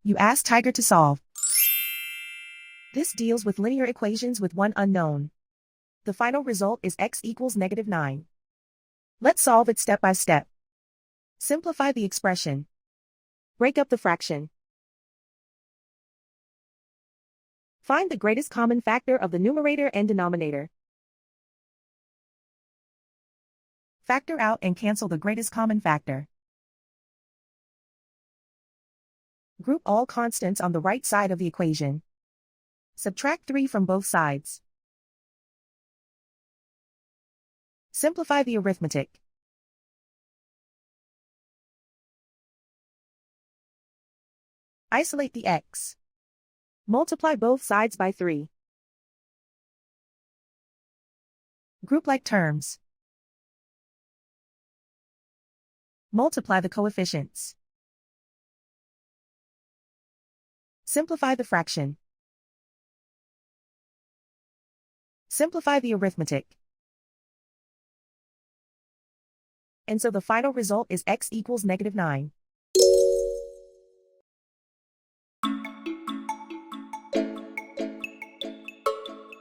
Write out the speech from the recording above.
You ask Tiger to solve. This deals with linear equations with one unknown. The final result is x equals -9. Let's solve it step by step. Simplify the expression. Break up the fraction. Find the greatest common factor of the numerator and denominator. Factor out and cancel the greatest common factor. Group all constants on the right side of the equation. Subtract 3 from both sides. Simplify the arithmetic. Isolate the x. Multiply both sides by 3. Group like terms. Multiply the coefficients. Simplify the fraction. Simplify the arithmetic. And so the final result is x equals -9.